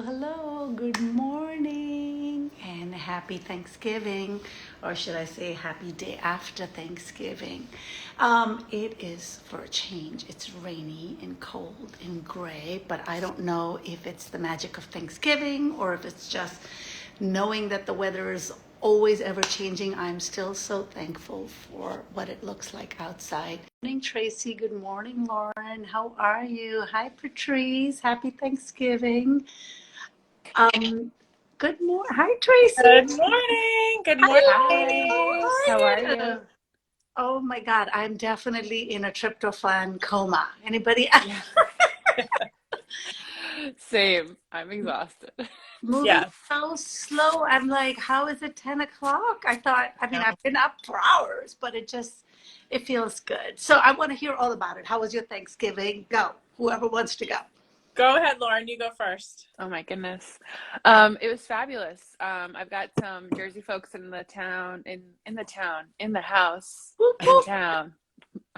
hello. Good morning and happy Thanksgiving, or should I say happy day after Thanksgiving. It is for a change. It's rainy and cold and gray, but I don't know if it's the magic of Thanksgiving or if it's just knowing that the weather is always ever changing. I'm still so thankful for what it looks like outside. Good morning, Tracy. Good morning, Lauren. How are you? Hi, Patrice. Happy Thanksgiving. Um, good morning. Hi, Good Tracy. morning. Good morning, Hello. Hi, ladies. How how are are you? you? Oh my God, I'm definitely in a tryptophan coma. Anybody Yeah, same. I'm exhausted. moving Yes. so slow? I'm like, how is it 10 o'clock? I mean, No. I've been up for hours, but it feels good. So I want to hear all about it. How was your Thanksgiving? Go. Whoever wants to go. Go ahead, Lauren. You go first. Oh my goodness. It was fabulous. I've got some Jersey folks in the town, in the house, Whoop, in whoop. town.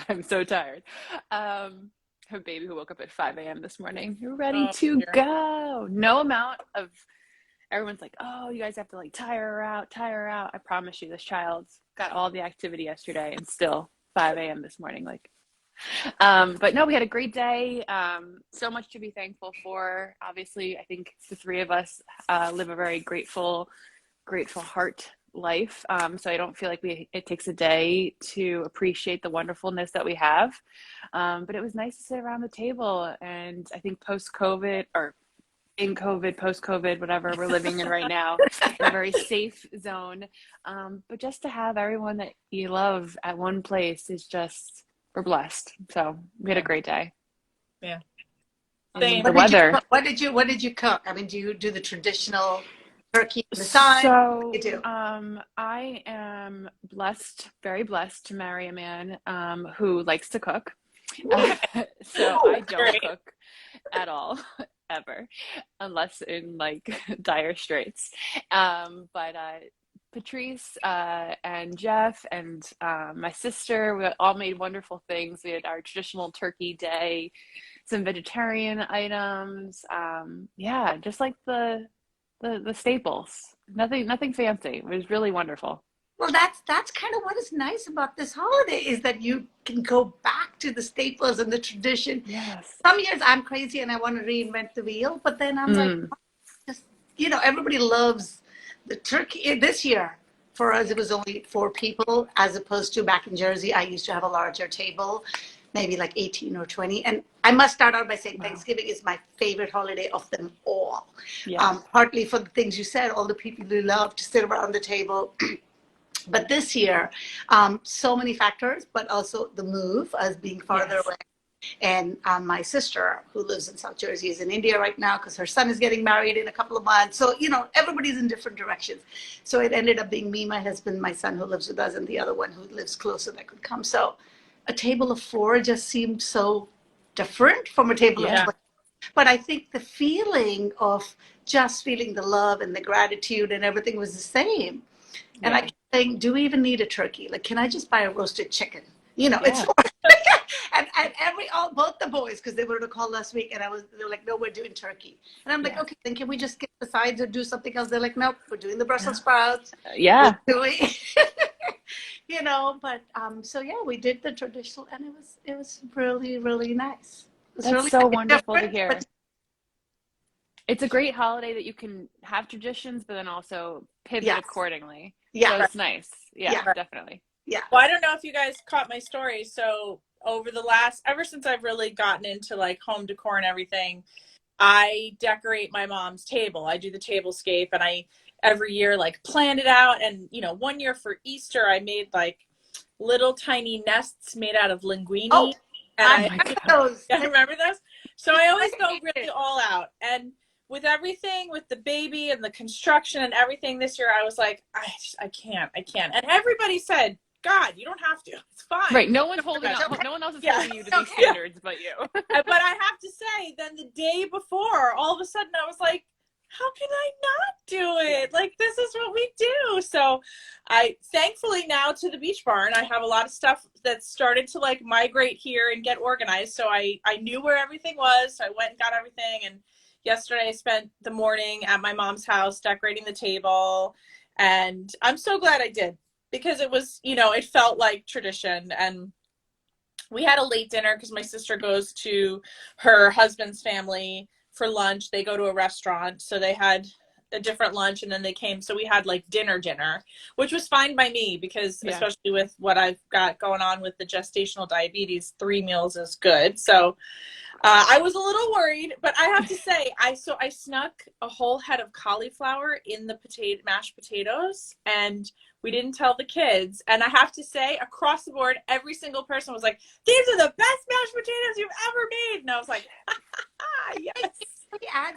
I'm so tired. Have a baby who woke up at 5 a.m. this morning. You're ready Oh, to dear. go. No amount of everyone's like, oh, you guys have to like tire her out, tire her out. I promise you, this child's got all the activity yesterday and still 5 a.m. this morning. Like, but no, we had a great day. So much to be thankful for. Obviously, I think the three of us live a very grateful heart life. So I don't feel like it takes a day to appreciate the wonderfulness that we have. But it was nice to sit around the table. And I think post COVID or in COVID, post COVID, whatever we're living in right now, in a very safe zone. But just to have everyone that you love at one place is just, we're blessed. So we had a Yeah. great day. Yeah. And Same. the weather. What did you cook? I mean, do you do the traditional turkey on the side? What do you So, do? I am blessed, very blessed to marry a man who likes to cook. Woo, So I woo. don't Great. cook at all, ever, unless in like dire straits. But Patrice and Jeff and my sister, we all made wonderful things. We had our traditional turkey day, some vegetarian items. Yeah, just like the staples. Nothing fancy. It was really wonderful. Well, that's kind of what is nice about this holiday is that you can go back to the staples and the tradition. Yes. Some years I'm crazy and I want to reinvent the wheel, but then I'm like, Mm. just everybody loves the turkey. This year for us it was only four people, as opposed to back in Jersey I used to have a larger table, maybe like 18 or 20. And I must start out by saying Wow. Thanksgiving is my favorite holiday of them all. Yes. Partly for the things you said, all the people who love to sit around the table. But this year, so many factors, but also the move, us being farther Yes. away. And my sister, who lives in South Jersey, is in India right now because her son is getting married in a couple of months. So, everybody's in different directions. So it ended up being me, my husband, my son who lives with us, and the other one who lives closer that could come. So a table of four just seemed so different from a table of Yeah. Yeah. 20. But I think the feeling of just feeling the love and the gratitude and everything was the same. And I Yeah. kept saying, do we even need a turkey? Like, can I just buy a roasted chicken? It's Yeah. for and both the boys, because they were to call last week, and they were like, no, we're doing turkey. And I'm like, Yeah. okay, then can we just get the sides or do something else? They're like, nope, we're doing the Brussels Yeah. sprouts. We're Yeah. doing, but so yeah, we did the traditional, and it was really, really nice. It was That's really so nice. wonderful to Different, but hear. It's a great holiday that you can have traditions, but then also pivot yes, accordingly. So yeah, Right. it's nice. Yeah, yeah, Right. definitely. yeah. Well, I don't know if you guys caught my story. So ever since I've really gotten into like home decor and everything, I decorate my mom's table. I do the tablescape, and I every year like plan it out. And one year for Easter, I made like little tiny nests made out of Oh, linguine, and I Oh I my remember God. those. I remember those. So I always go really Decorated. all out. And with everything, with the baby and the construction and everything this year, I was like, I can't, I can't. And everybody said, God, you don't have to. It's fine. Right. No one's Don't worry holding about It's up. okay. No one else is Yeah. holding you to It's these okay. standards but you. But I have to say, then the day before, all of a sudden I was like, how can I not do Yeah. it? Like, this is what we do. So I thankfully now to the beach barn, I have a lot of stuff that started to like migrate here and get organized. So I knew where everything was. So I went and got everything. And yesterday I spent the morning at my mom's house decorating the table, and I'm so glad I did, because it was, it felt like tradition. And we had a late dinner because my sister goes to her husband's family for lunch. They go to a restaurant, so they had a different lunch, and then they came, so we had like dinner, which was fine by me, because especially with what I've got going on with the gestational diabetes, 3 meals is good. So I was a little worried, but I have to say, I snuck a whole head of cauliflower in the mashed potatoes, and we didn't tell the kids. And I have to say, across the board, every single person was like, "These are the best mashed potatoes you've ever made." And I was like, yes.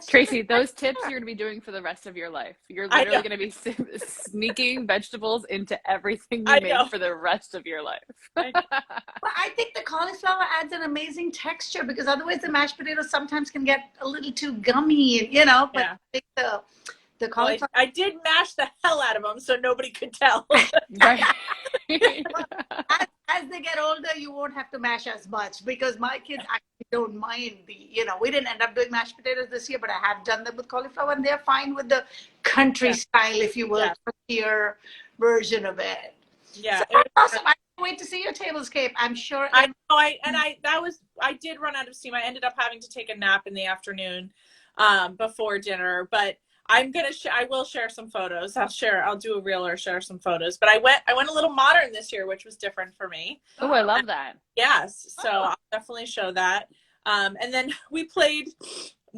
Tracy, those tips you're going to be doing for the rest of your life. You're literally going to be sneaking vegetables into everything you make for the rest of your life. Well, I think the cauliflower adds an amazing texture, because otherwise the mashed potatoes sometimes can get a little too gummy, but I think the cauliflower. Well, I did mash the hell out of them so nobody could tell. Right. As they get older, you won't have to mash as much, because my kids actually don't mind we didn't end up doing mashed potatoes this year, but I have done them with cauliflower, and they're fine with the country style, if you will, crustier version of it. Yeah. So that's awesome. I can't wait to see your tablescape. I'm sure. I know. I did run out of steam. I ended up having to take a nap in the afternoon before dinner, but I will share some photos. I'll do a reel or share some photos. But I went a little modern this year, which was different for me. Oh, I love that. Yes. So I'll definitely show that. And then we played,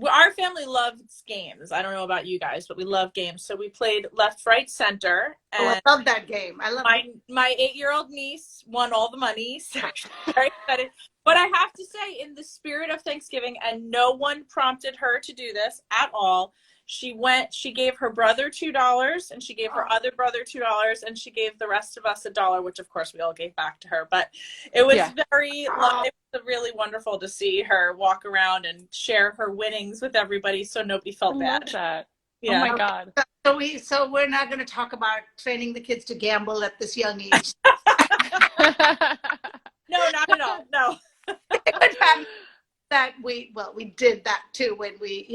our family loves games. I don't know about you guys, but we love games. So we played left, right, center. And I love that game. I love my 8-year-old niece won all the money. So I'm very excited. But I have to say, in the spirit of Thanksgiving, and no one prompted her to do this at all, she gave her brother $2, and she gave her other brother $2, and she gave the rest of us $1, which of course we all gave back to her. But it was it was really wonderful to see her walk around and share her winnings with everybody, so nobody felt bad. Love that. Yeah. Oh my God. So we're not going to talk about training the kids to gamble at this young age. No, not at all. No. That we did that too when we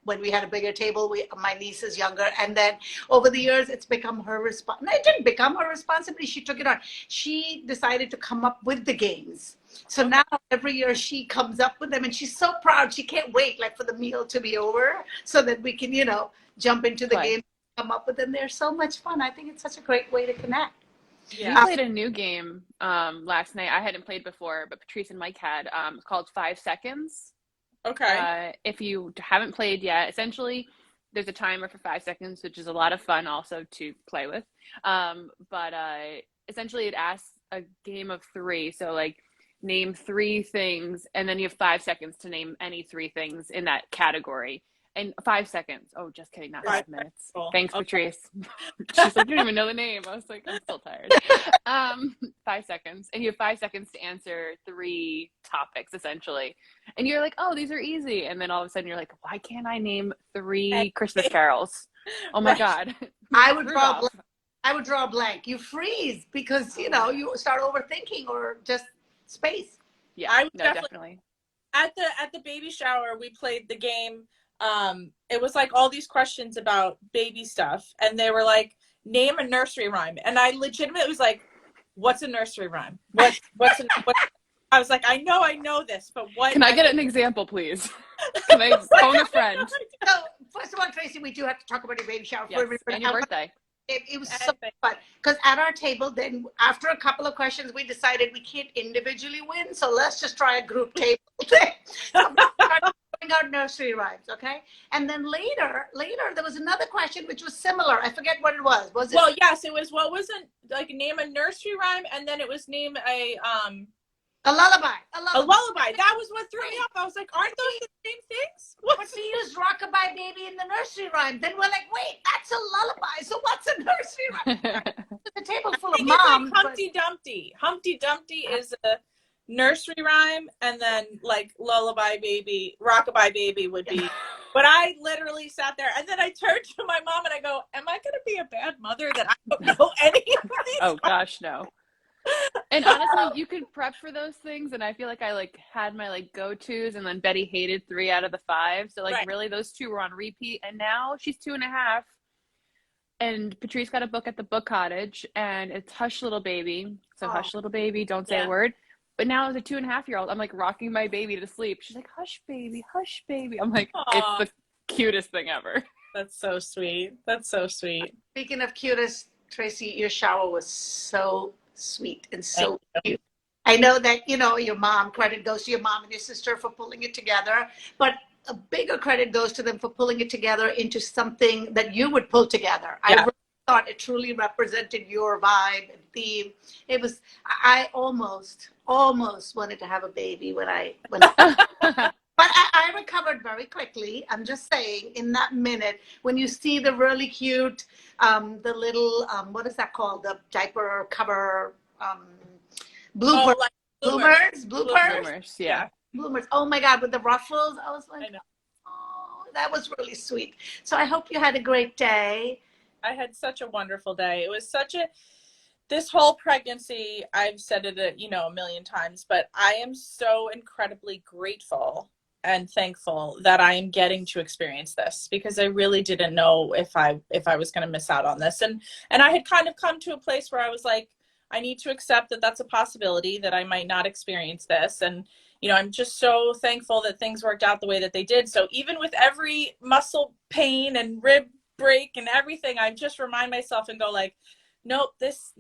when we had a bigger table. My niece is younger, and then over the years it's become her it didn't become her responsibility, she took it on. She decided to come up with the games, so now every year she comes up with them, and she's so proud. She can't wait for the meal to be over so that we can jump into the game, come up with them. They're so much fun. I think it's such a great way to connect. Yeah. We played a new game last night. I hadn't played before, but Patrice and Mike had. It's called 5 Seconds. Okay. If you haven't played yet, essentially there's a timer for 5 seconds, which is a lot of fun also to play with. But essentially it asks a game of 3. So name 3 things, and then you have 5 seconds to name any 3 things in that category. And 5 seconds. Oh, just kidding. Not 5 minutes. Cool. Thanks, Patrice. She's like, you don't even know the name. I was like, I'm still tired. 5 seconds. And you have 5 seconds to answer 3 topics, essentially. And you're like, oh, these are easy. And then all of a sudden you're like, why can't I name 3 Christmas carols? Oh my God. I would draw a blank. You freeze because, you start overthinking or just space. Yeah, definitely. At the baby shower, we played the game. It was all these questions about baby stuff, and they were like, name a nursery rhyme, and I legitimately was like, what's a nursery rhyme? What I was like, I know this, but what? Can I get an example, please? Can I phone a friend? So first of all, Tracy, we do have to talk about your baby shower. Yes, and your birthday. It was so fun because at our table, then after a couple of questions, we decided we can't individually win, so let's just try a group table thing. Throwing out nursery rhymes, okay? And then later there was another question which was similar. I forget what it was. Was it? Well, yes, it was. What wasn't name a nursery rhyme, and then it was name a lullaby. A lullaby. That was what threw me off. I was like, aren't those the same things? But we used rockabye baby in the nursery rhyme. Then we're like, wait, that's a lullaby. So what's a nursery rhyme? The table full of moms. Humpty Dumpty. Humpty Dumpty is a nursery rhyme, and then lullaby baby, rockabye baby would be. But I literally sat there, and then I turned to my mom and I go, am I going to be a bad mother that I don't know any of these? Oh gosh, no. And honestly, you could prep for those things, and I feel like I like had my like go-tos, and then Betty hated 3 out of the 5. So like Right. really those two were on repeat. And now she's 2.5, and Patrice got a book at the book cottage, and it's Hush Little Baby. So Oh, hush little baby, don't say a Yeah. word. But now as a 2.5-year-old, I'm like rocking my baby to sleep. She's like, hush baby, hush baby. I'm like, it's Aw, the cutest thing ever. that's so sweet. That's so sweet. speaking of cutest, Tracy, your shower was so sweet and Thank so you. cute. I know that, your mom, credit goes to your mom and your sister for pulling it together, but a bigger credit goes to them for pulling it together into something that you would pull together. I Yeah. really thought it truly represented your vibe and theme. It was, I almost wanted to have a baby but I recovered very quickly. I'm just saying, in that minute, when you see the really cute, the little, what is that called? The diaper cover, Oh, blooper, like bloomers. bloopers, Bloomers, yeah. Yeah, bloomers. Oh my God, with the ruffles, I was I like, know. oh, that was really sweet. So I hope you had a great day. I had such a wonderful day. It was such a this whole pregnancy, I've said it a million times, but I am so incredibly grateful and thankful that I am getting to experience this, because I really didn't know if I was going to miss out on this. And I had kind of come to a place where I was like, I need to accept that that's a possibility, that I might not experience this. And I'm just so thankful that things worked out the way that they did. So even with every muscle pain and rib break and everything, I just remind myself and go like, nope, it's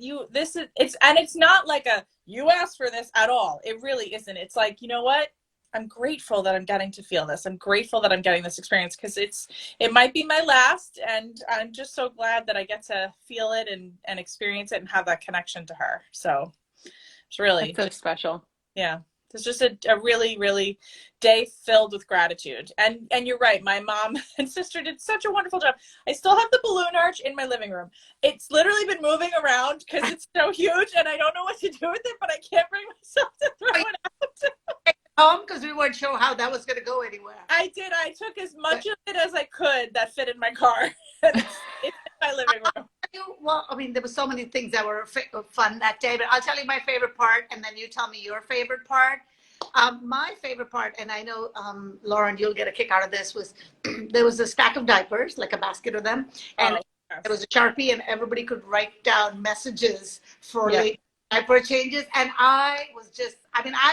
not like a you asked for this at all. It really isn't. It's like, you know what, I'm grateful that I'm getting to feel this. I'm grateful that I'm getting this experience, because it might be my last, and I'm just so glad that I get to feel it and experience it and have that connection to her. So it's really That's so special. yeah. It's just a really, really day filled with gratitude. And you're right. My mom and sister did such a wonderful job. I still have the balloon arch in my living room. It's literally been moving around because it's so huge and I don't know what to do with it, but I can't bring myself to throw it out. Home because we weren't sure how that was going to go anywhere. I did. I took as much of it as I could that fit in my car. It's in my living room. Well, I mean, there were so many things that were fun that day, but I'll tell you my favorite part, and then you tell me your favorite part. My favorite part, and I know, Lauren, you'll get a kick out of this, was there was a stack of diapers, like a basket of them, and yes. there was a Sharpie, and everybody could write down messages for Yeah. late diaper changes. And I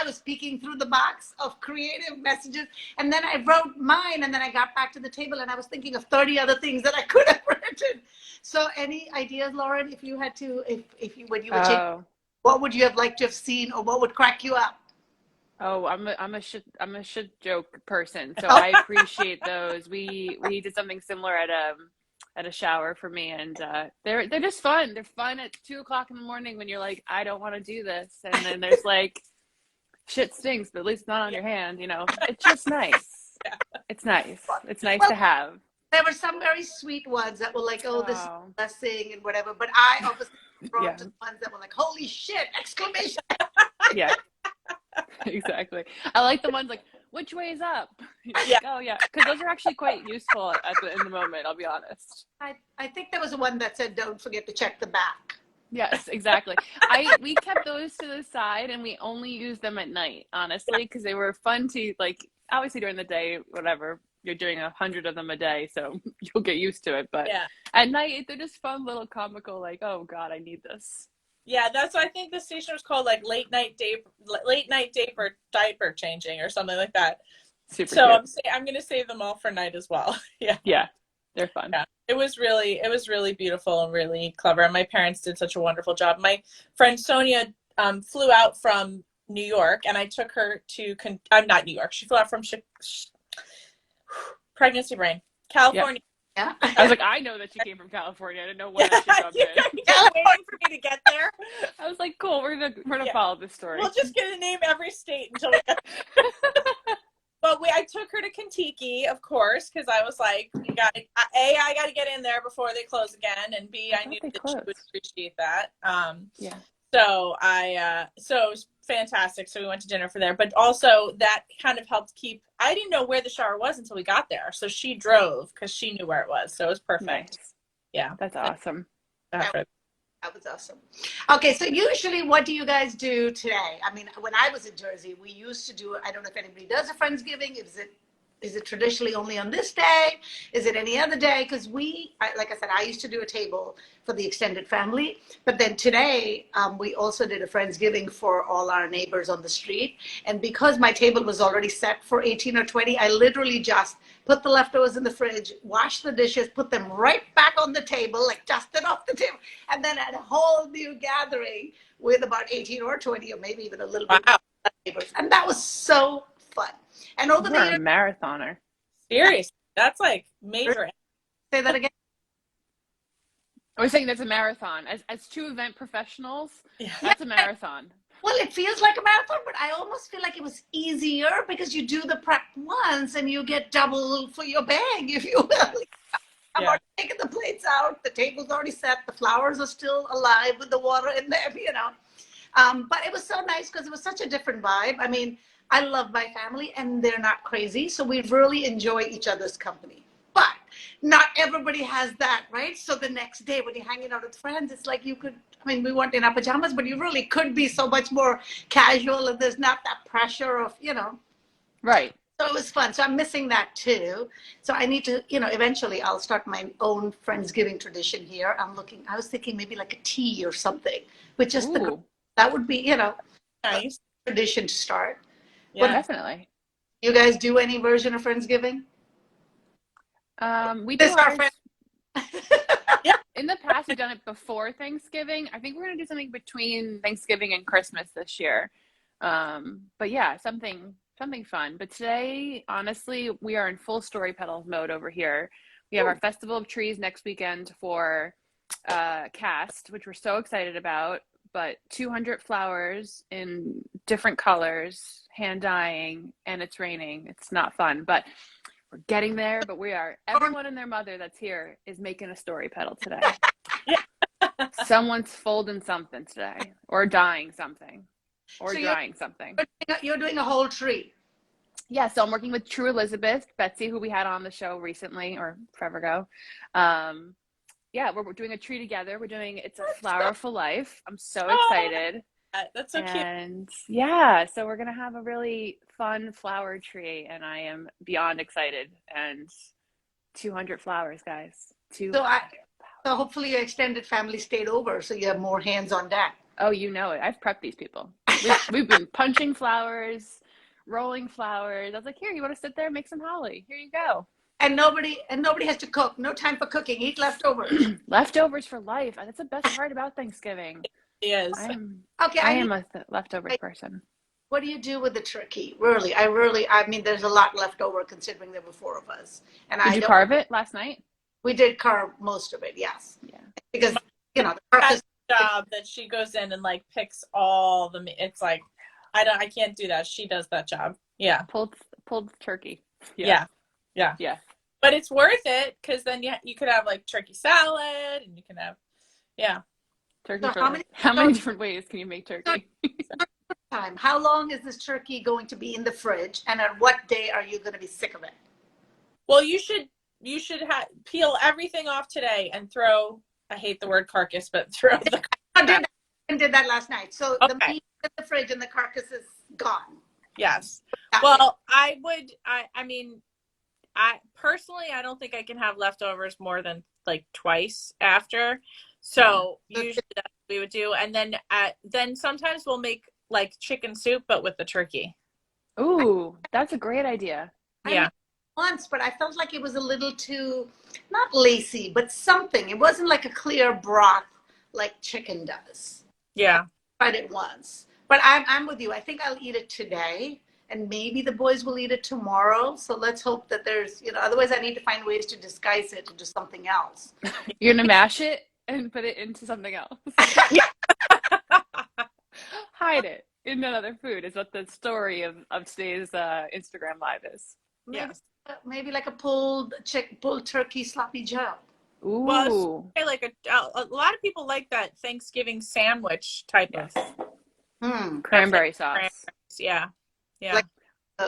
was peeking through the box of creative messages, and then I wrote mine, and then I got back to the table, and I was thinking of 30 other things that I could have written. So, any ideas, Lauren, if you had to, if you when you were changing, Oh, what would you have liked to have seen, or what would crack you up? oh, I'm a shit joke person, so Oh, I appreciate those. We did something similar at a shower for me, and they're just fun. They're fun at 2 o'clock in the morning when you're like, I don't want to do this, and then there's like, shit stinks, but at least it's not on your hand. It's just nice. Yeah. It's nice. It's nice well, to have. there were some very sweet ones that were like, oh, this is a Oh, blessing and whatever. But I obviously drawn yeah, to the ones that were like, holy shit! Exclamation! yeah, exactly. I like the ones like, which way is up? You're Yeah. like, oh yeah, because those are actually quite useful in the moment. I'll be honest. I think there was one that said, don't forget to check the back. Yes, exactly. We kept those to the side and we only used them at night, honestly, because they were fun to like obviously during the day, whatever, you're doing 100 of them a day, so you'll get used to it. But Yeah. at night they're just fun little comical, like, oh God, I need this. Yeah, that's what I think the station was called, like late night diaper changing or something like that. Super So cute. I'm gonna save them all for night as well. Yeah. Yeah, they're fun. Yeah. It was really beautiful and really clever. And my parents did such a wonderful job. My friend Sonia flew out from New York, and I took her to I'm not New York. She flew out from pregnancy brain, California. Yeah. I was like, I know that she came from California. I didn't know where that she jumped You in. guys are waiting for me to get there. I was like, cool, we're gonna Yeah. follow this story. We'll just get to name every state until we get. But I took her to Kentucky, of course, because I was like, I got to get in there before they close again, and B, I knew that she would appreciate that. Yeah. So so it was fantastic. So we went to dinner for there, but also that kind of helped keep. I didn't know where the shower was until we got there, so she drove because she knew where it was. So it was perfect. Nice. Yeah, That's awesome. That That was awesome. Okay, so usually what do you guys do today? I mean, when I was in Jersey, we used to do, I don't know if anybody does a Friendsgiving. Is it traditionally only on this day? Is it any other day? Because like I said, I used to do a table for the extended family. But then today, we also did a Friendsgiving for all our neighbors on the street. And because my table was already set for 18 or 20, I literally just put the leftovers in the fridge, washed the dishes, put them right back on the table, like dusted off the table, and then had a whole new gathering with about 18 or 20, or maybe even a little bit Wow. more neighbors. And that was so fun. And over the You're a years, marathoner. Seriously, that's like major. say that again. I was saying that's a marathon. As two event professionals, Yeah. that's a marathon. Well, it feels like a marathon, but I almost feel like it was easier because you do the prep once and you get double for your bag, if you will. I've Yeah. already taken the plates out, the table's already set, the flowers are still alive with the water in there, you know. But it was so nice because it was such a different vibe. I mean, I love my family and they're not crazy, so we really enjoy each other's company. But not everybody has that, right? So the next day when you're hanging out with friends, it's like you could, I mean, we weren't in our pajamas, but you really could be so much more casual and there's not that pressure of, you know. Right. So it was fun. So I'm missing that too. So I need to, you know, eventually I'll start my own Friendsgiving tradition here. I was thinking maybe like a tea or something with just Ooh, that would be, you know, a Nice. tradition to start. Yeah. definitely. You guys do any version of Friendsgiving? We do This our ours. friend. In the past, we've done it before Thanksgiving. I think we're gonna do something between Thanksgiving and Christmas this year. But yeah, something fun. But today, honestly, we are in full story petals mode over here. We have our Festival of Trees next weekend for Cast, which we're so excited about. But 200 flowers in different colors, hand dyeing, and it's raining. It's not fun, but we're getting there. But everyone and their mother that's here is making a story petal today. Someone's folding something today, or dyeing something, or So drying something. you're doing a whole tree. Yeah, so I'm working with True Elizabeth, Betsy, who we had on the show recently or forever ago. Yeah, we're doing a tree together. It's a flower for life. I'm so excited. That's so cute. And yeah, so we're gonna have a really fun flower tree, and I am beyond excited. And 200 flowers, guys. So hopefully your extended family stayed over, so you have more hands on deck. Oh, you know it. I've prepped these people. We've been punching flowers, rolling flowers. I was like, here, you want to sit there and make some holly? Here you go. And nobody has to cook. No time for cooking. Eat leftovers. Leftovers for life. That's the best part about Thanksgiving. Yes. I am a leftovers person. What do you do with the turkey? Really, I mean, there's a lot left over considering there were four of us. And Did you carve it last night? We did carve most of it, yes. Yeah. Because, you know, the carcass job that she goes in and like picks all the meat. It's like, I can't do that. She does that job. Yeah. Pulled turkey. Yeah. But it's worth it because then you could have like turkey salad and you can have, turkey. So how many different ways can you make turkey? How long is this turkey going to be in the fridge, and at what day are you going to be sick of it? Well, you should peel everything off today and throw. I hate the word carcass, but throw the. I did that last night. So Okay. The meat in the fridge and the carcass is gone. Yes. Well, I would. I mean, I personally, I don't think I can have leftovers more than like twice after. So usually that's what we would do, and then sometimes we'll make like chicken soup, but with the turkey. Ooh, that's a great idea. Yeah. Once, but I felt like it was a little too, not lacy, but something. It wasn't like a clear broth like chicken does. Yeah. Tried it once, but I'm with you. I think I'll eat it today, and maybe the boys will eat it tomorrow. So let's hope that there's, otherwise I need to find ways to disguise it into something else. You're gonna mash it and put it into something else. Hide it in another food is what the story of today's Instagram live is. Maybe like a pulled turkey sloppy joe. Ooh. Well, like a lot of people like that Thanksgiving sandwich type of cranberry sauce. Yeah. Like,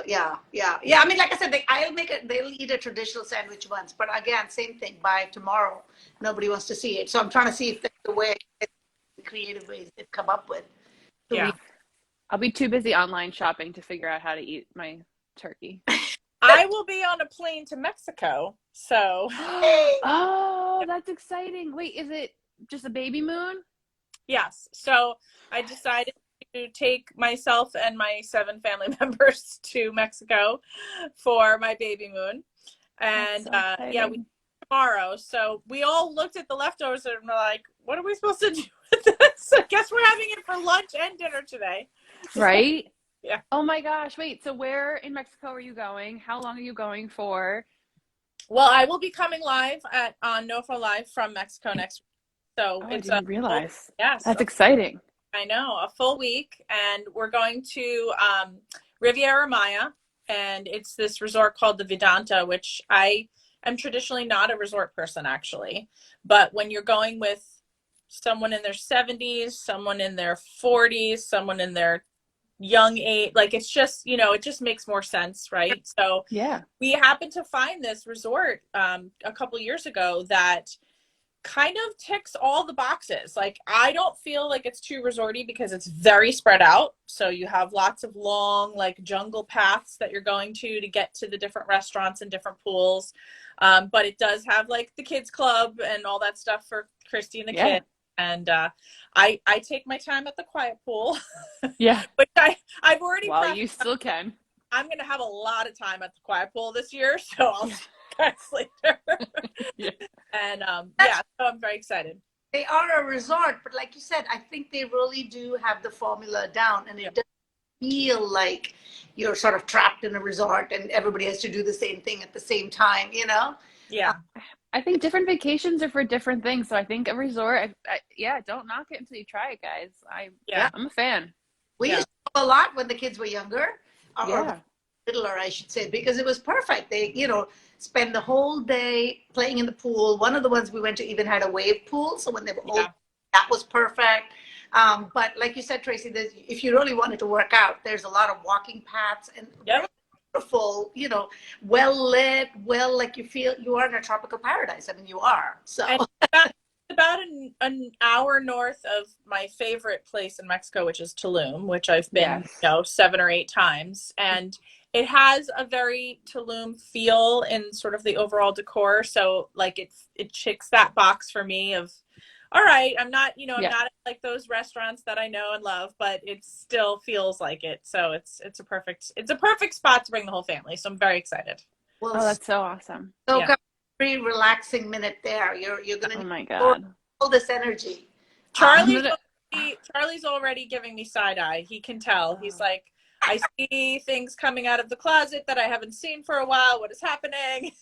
yeah. I mean, like I said, they'll eat a traditional sandwich once, but again, same thing. By tomorrow, nobody wants to see it. So I'm trying to see if there's a way creative ways they've come up with. To Yeah. I'll be too busy online shopping to figure out how to eat my turkey. I will be on a plane to Mexico. So, Oh, that's exciting. Wait, is it just a baby moon? yes. So I decided to take myself and my 7 family members to Mexico for my baby moon. That's And so yeah, we exciting. tomorrow. So we all looked at the leftovers and were like, what are we supposed to do with this? I guess we're having it for lunch and dinner today. Right? Yeah. Oh my gosh. Wait, so where in Mexico are you going? How long are you going for? Well, I will be coming live on NoFo Live from Mexico next week. So Oh, I it's a didn't full, realize. yes, That's exciting. I know, a full week, and we're going to Riviera Maya, and it's this resort called the Vedanta, which I am traditionally not a resort person, actually. But when you're going with someone in their 70s, someone in their 40s, someone in their young age, like it's just, it just makes more sense, right? So Yeah. we happened to find this resort a couple years ago that kind of ticks all the boxes. Like, I don't feel like it's too resorty because it's very spread out. So you have lots of long, like, jungle paths that you're going to get to the different restaurants and different pools. But it does have like the kids club and all that stuff for Christy and the Yeah. kids. And I take my time at the quiet pool, Yeah. which I've already While prefaced. you still can. I'm going to have a lot of time at the quiet pool this year, so I'll Yeah. see you guys later. Yeah. And yeah, so I'm very excited. They are a resort, but like you said, I think they really do have the formula down, and Yeah. it doesn't feel like you're sort of trapped in a resort and everybody has to do the same thing at the same time, you know? Yeah. I think different vacations are for different things. So I think a resort, yeah, don't knock it until you try it, guys. Yeah. I'm a fan. We Yeah. used to go a lot when the kids were younger, or Yeah. littler, I should say, because it was perfect. They, spend the whole day playing in the pool. One of the ones we went to even had a wave pool, so when they were old, Yeah. that was perfect. But like you said, Tracy, if you really wanted to work out, there's a lot of walking paths and Yep. beautiful, well lit, like you feel you are in a tropical paradise. I mean, you are. So And about an hour north of my favorite place in Mexico, which is Tulum, which I've been, Yes. 7 or 8 times. And it has a very Tulum feel in sort of the overall decor. So like it checks that box for me of, all right, I'm not, I'm Yeah. not at like those restaurants that I know and love, but it still feels like it. So it's a perfect spot to bring the whole family. So I'm very excited. well, Oh, that's so awesome. so Yeah. very relaxing minute there. You're gonna Oh need my God. all this energy. Charlie's gonna- Charlie's already giving me side eye. He can tell. He's like, I see things coming out of the closet that I haven't seen for a while. What is happening?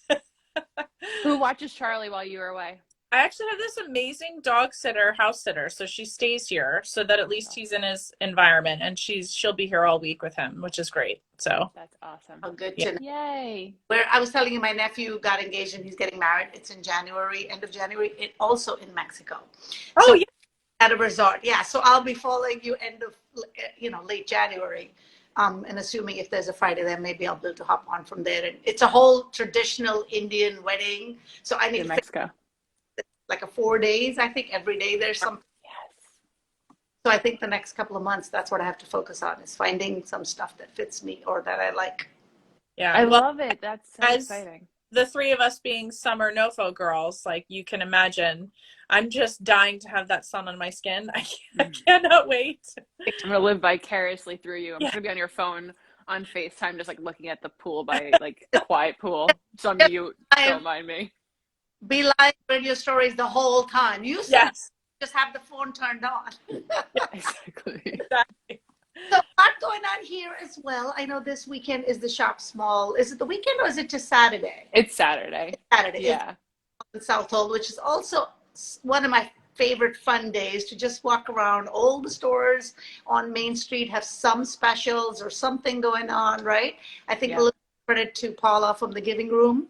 Who watches Charlie while you are away? I actually have this amazing house sitter. So she stays here so that at least he's in his environment, and she'll be here all week with him, which is great. So That's awesome. Oh, good Yeah. to know. Yay. Where I was telling you, my nephew got engaged and he's getting married. It's in January, end of January. It also in Mexico. Oh, So yeah. at a resort. Yeah. So I'll be following you end of, late January. And assuming if there's a Friday there, maybe I'll be able to hop on from there. And it's a whole traditional Indian wedding. So I need In to Mexico. like a 4 days. I think every day there's something. Yes. So I think the next couple of months, that's what I have to focus on, is finding some stuff that fits me or that I like. Yeah. I Well, love it. That's so as- exciting. the 3 of us being summer NoFo girls, like you can imagine, I'm just dying to have that sun on my skin. I cannot wait. I'm gonna live vicariously through you. I'm Yeah. just gonna be on your phone on FaceTime, just like looking at the pool by like a quiet pool. So I'm mute. Don't mind me. Be live radio stories the whole time. You said Yes. just have the phone turned on. Exactly. Exactly. So a lot going on here as well. I know this weekend is the Shop Small. Is it the weekend or is it just Saturday? It's Saturday. Saturday. Yeah. In South Hall, which is also one of my favorite fun days, to just walk around. All the stores on Main Street have some specials or something going on, right? I think a little credit to Paula from the Giving Room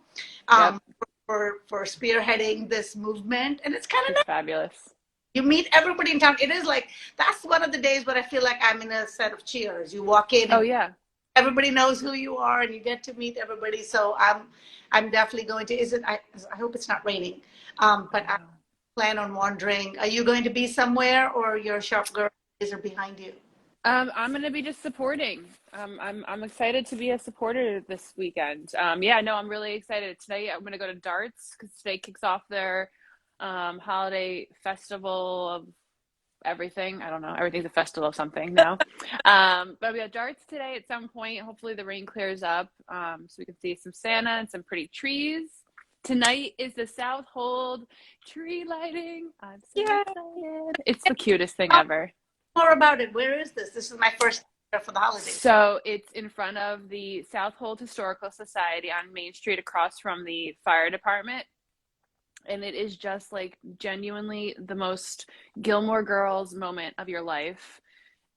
for spearheading this movement. And it's kind of It's fabulous. You meet everybody in town. It is like, that's one of the days when I feel like I'm in a set of Cheers. You walk in, Oh and yeah. everybody knows who you are, and you get to meet everybody. So I'm definitely going to. I hope it's not raining, but plan on wandering? Are you going to be somewhere, or your shop girls are behind you? I'm gonna be just supporting. I'm excited to be a supporter this weekend. Yeah, no, I'm really excited. Tonight I'm gonna go to Darts because today kicks off their holiday festival of everything. I don't know. Everything's a festival of something now. But we have Darts today at some point. Hopefully the rain clears up so we can see some Santa and some pretty trees. Tonight is the South Hold tree lighting. I'm so excited. It's the cutest thing ever. More about it. Where is this? This is my first time for the holidays. So it's in front of the South Hold Historical Society on Main Street across from the fire department. And it is just like genuinely the most Gilmore Girls moment of your life.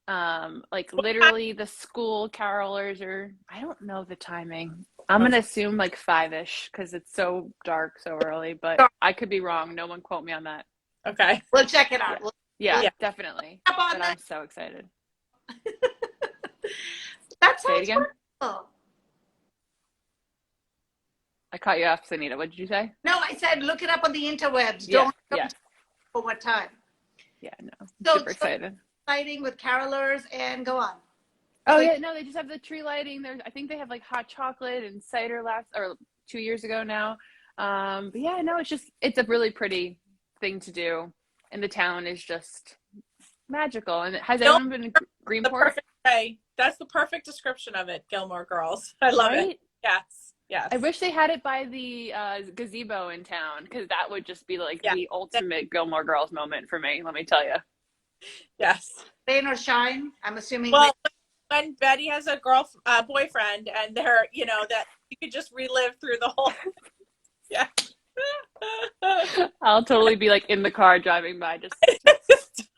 Like literally the school carolers are, I don't know the timing. I'm going to assume like 5-ish because it's so dark so early, but I could be wrong. No one quote me on that. Okay. We'll check it out. Yeah, definitely. But I'm so excited. That Say it sounds again. wonderful. I caught you off, Sunita. What did you say? No, I said look it up on the interwebs. Yeah, Don't for what time. Yeah, no. So, Super excited. Lighting with carolers and go on. Oh yeah, no, they just have the tree lighting. I think they have like hot chocolate and cider 2 years ago now. But yeah, no, it's a really pretty thing to do. And the town is just magical. And has everyone been in Greenport? The perfect way. That's the perfect description of it, Gilmore Girls. I love it. Yes. Yes. I wish they had it by the gazebo in town because that would just be like the ultimate Gilmore Girls moment for me, let me tell you. Yes. Rain or shine, I'm assuming. Well, when Betty has a boyfriend and they're, that you could just relive through the whole. Yeah. I'll totally be like in the car driving by just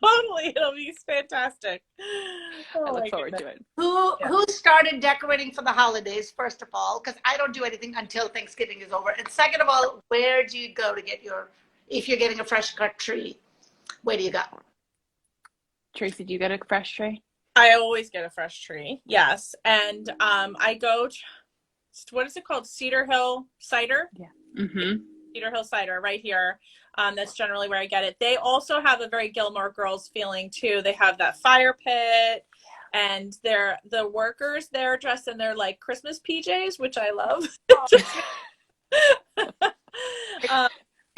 totally. It'll be fantastic. I look forward to it. Who started decorating for the holidays, first of all? Because I don't do anything until Thanksgiving is over. And second of all, where do you go to get if you're getting a fresh cut tree, where do you go? Tracy, do you get a fresh tree? I always get a fresh tree. Yes. And I go to, what is it called? Cedar Hill Cider? Yeah. Mm-hmm. Cedar Hill Cider right here. That's generally where I get it. They also have a very Gilmore Girls feeling too. They have that fire pit and the workers there dressed in their like Christmas PJs, which I love.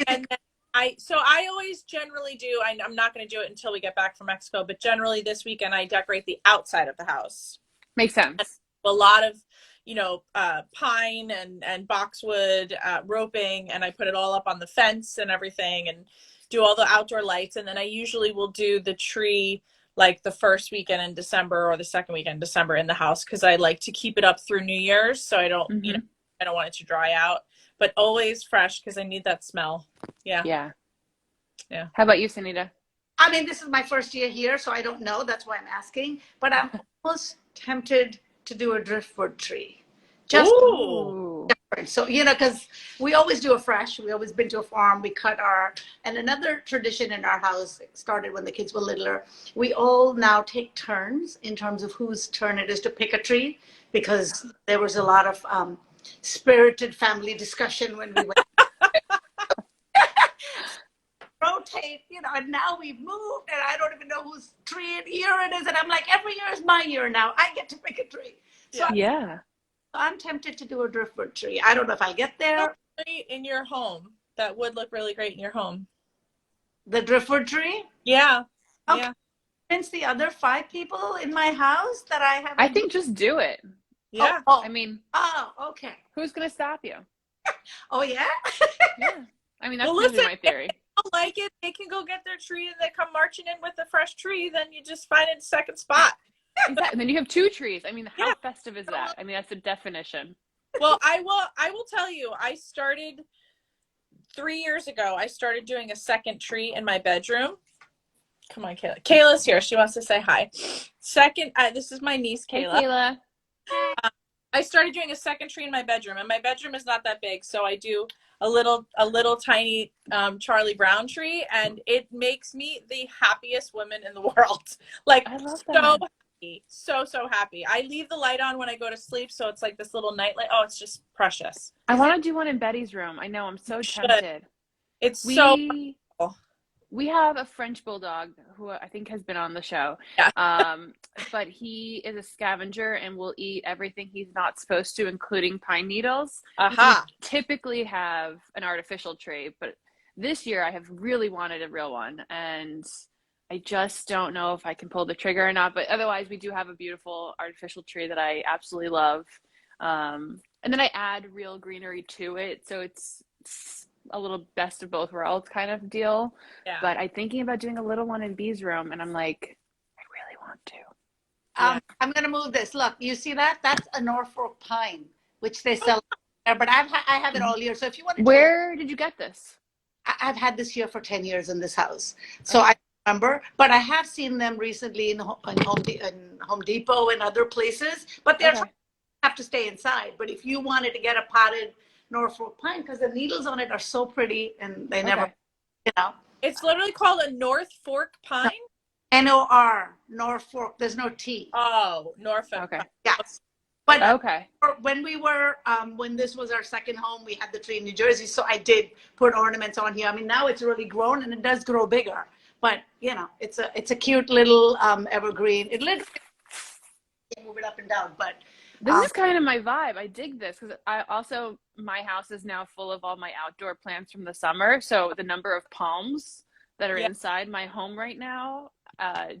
And then I always generally do, I'm not going to do it until we get back from Mexico, but generally this weekend I decorate the outside of the house. Makes sense. A lot of, pine and boxwood roping, and I put it all up on the fence and everything and do all the outdoor lights. And then I usually will do the tree like the first weekend in December or the second weekend in December in the house because I like to keep it up through New Year's. So I don't, I don't want it to dry out, but always fresh because I need that smell. Yeah. Yeah. Yeah. How about you, Sunita? I mean, this is my first year here, so I don't know. That's why I'm asking. But I'm almost tempted to do a driftwood tree. Just different. So, because we always do a fresh. We always been to a farm. We cut and another tradition in our house started when the kids were littler. We all now take turns in terms of whose turn it is to pick a tree because there was a lot of spirited family discussion when we went. Rotate, and now we've moved and I don't even know whose year it is. And I'm like, every year is my year now. I get to pick a tree. So I'm tempted to do a driftwood tree. I don't know if I get there. In your home. That would look really great in your home. The driftwood tree? Yeah. Okay. Yeah. Since the other 5 people in my house that I have. I think just do it. Yeah. I mean. Oh, okay. Who's going to stop you? Oh, yeah? Yeah. I mean, that's usually my theory. Like it, they can go get their tree and they come marching in with a fresh tree, then you just find a second spot. Exactly. And then you have 2 trees. I mean, how festive is that? I mean, that's the definition. Well, I will tell you, I started 3 years ago. I started doing a second tree in my bedroom. Come on, Kayla. Kayla's here. She wants to say hi. This is my niece, Kayla. Hey, Kayla. I started doing a second tree in my bedroom, and my bedroom is not that big, so I do a little tiny Charlie Brown tree, and it makes me the happiest woman in the world. Like, I love so that. happy, so happy. I leave the light on when I go to sleep, so it's like this little night light. Oh, it's just precious. I want to do one in Betty's room. I know, I'm so tempted. It's so. We have a French bulldog who I think has been on the show. Yeah. But he is a scavenger and will eat everything he's not supposed to, including pine needles. Aha. We typically have an artificial tree, but this year I have really wanted a real one, and I just don't know if I can pull the trigger or not. But otherwise, we do have a beautiful artificial tree that I absolutely love. And then I add real greenery to it, so it's a little best of both worlds kind of deal. Yeah. But I'm thinking about doing a little one in Bee's room, and I'm like, I really want to. Yeah. I'm going to move this. Look, you see that? That's a Norfolk pine, which they sell there, but I have it all year. So if you want to, Where did you get this? I've had this here for 10 years in this house. So I remember, but I have seen them recently in Home Depot and other places, but they're Okay. have to stay inside. But if you wanted to get a potted Norfolk pine, because the needles on it are so pretty and they never, Okay. you know, It's literally called a North Fork pine. NOR, Norfolk, there's no T. Oh, Norfolk. Okay. Yes. But Okay. when we were, when this was our second home, we had the tree in New Jersey. So I did put ornaments on here. I mean, now it's really grown and it does grow bigger. But, you know, it's a cute little evergreen. It literally can move it up and down. But This is kind of my vibe. I dig this because my house is now full of all my outdoor plants from the summer. So the number of palms that are inside my home right now,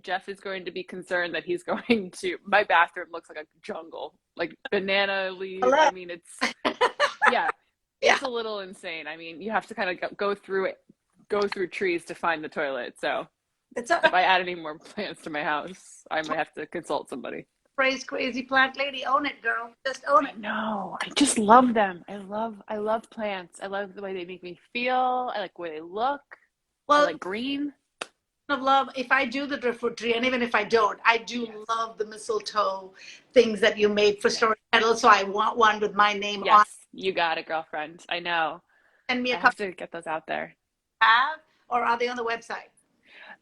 Jeff is going to be concerned that he's going to, my bathroom looks like a jungle, like banana leaves. I mean, it's, yeah, it's a little insane. I mean, you have to kind of go through trees to find the toilet. So if I add any more plants to my house, I might have to consult somebody. Phrase crazy plant lady, own it, girl. Just own it. No, I just love them. I love plants. I love the way they make me feel. I like the way they look. Well, I like green. Of love, if I do the driftwood tree, and even if I don't, I do love the mistletoe things that you made for Story Kettle. So I want one with my name on. Yes, you got it, girlfriend. I know. Send me a I couple. have to get those out there. Or are they on the website?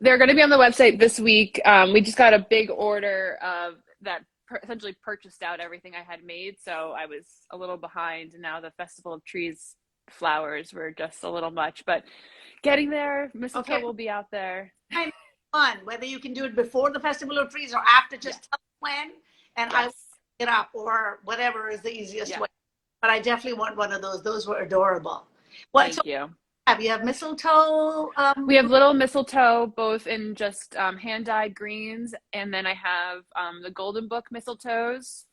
They're going to be on the website this week. We just got a big order of that essentially purchased out everything I had made. So I was a little behind. And now the Festival of Trees flowers were just a little much. But getting there, mistletoe will be out there. Fun, whether you can do it before the Festival of Trees or after, just tell me when. And I will pick it up or whatever is the easiest way. But I definitely want one of those. Those were adorable. Thank you. You have mistletoe? We have little mistletoe, both in just hand-dyed greens, and then I have the Golden Book mistletoes,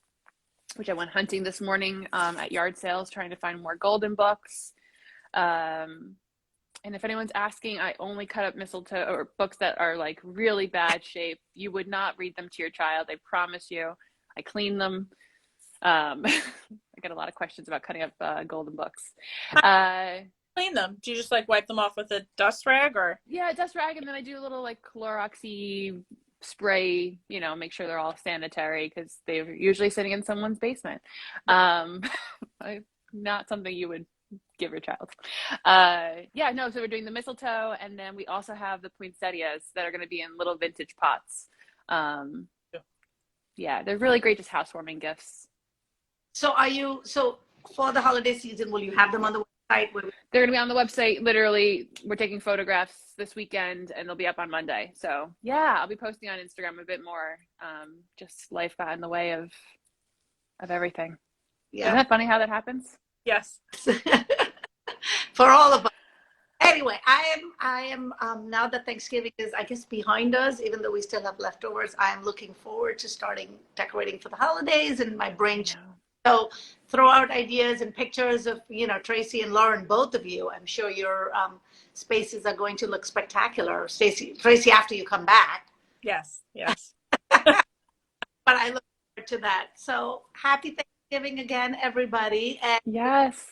which I went hunting this morning at yard sales, trying to find more Golden Books. And if anyone's asking, I only cut up mistletoe or books that are like really bad shape. You would not read them to your child, I promise you. I clean them. I get a lot of questions about cutting up Golden Books. Clean them? Do you just like wipe them off with a dust rag or? Yeah, dust rag, and then I do a little like Cloroxy spray, make sure they're all sanitary because they're usually sitting in someone's basement. Not something you would give your child. So we're doing the mistletoe, and then we also have the poinsettias that are going to be in little vintage pots. They're really great just housewarming gifts. So for the holiday season, will you have them on the website? They're going to be on the website. Literally, we're taking photographs this weekend, and they'll be up on Monday. So I'll be posting on Instagram a bit more. Just life got in the way of everything. Yeah. Isn't that funny how that happens? Yes. For all of us. Anyway, I am now that Thanksgiving is, I guess, behind us, even though we still have leftovers, I am looking forward to starting decorating for the holidays, and my brain. So throw out ideas and pictures of, Tracy and Lauren, both of you. I'm sure your spaces are going to look spectacular. Tracy, after you come back. Yes. But I look forward to that. So happy Thanksgiving again, everybody. And yes.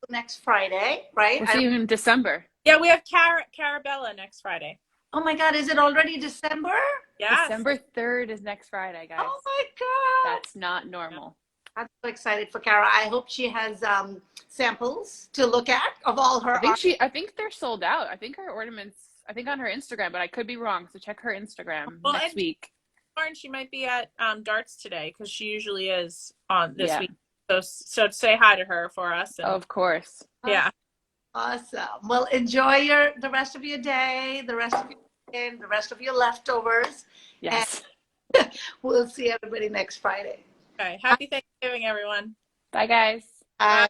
Next Friday, right? We'll see you in December. Yeah, we have Carabella next Friday. Oh my God, is it already December? Yeah. December 3rd is next Friday, guys. Oh my God. That's not normal. I'm so excited for Cara. I hope she has samples to look at of all her I think they're sold out. I think her ornaments, on her Instagram, but I could be wrong. So check her Instagram next week. Lauren, she might be at Darts today because she usually is on this week. So say hi to her for us. Of course. Yeah. Awesome. Well, enjoy the rest of your day, the rest of your weekend, the rest of your leftovers. And Yes. we'll see everybody next Friday. Okay. Happy Thanksgiving, everyone. Bye, guys. Bye. Bye.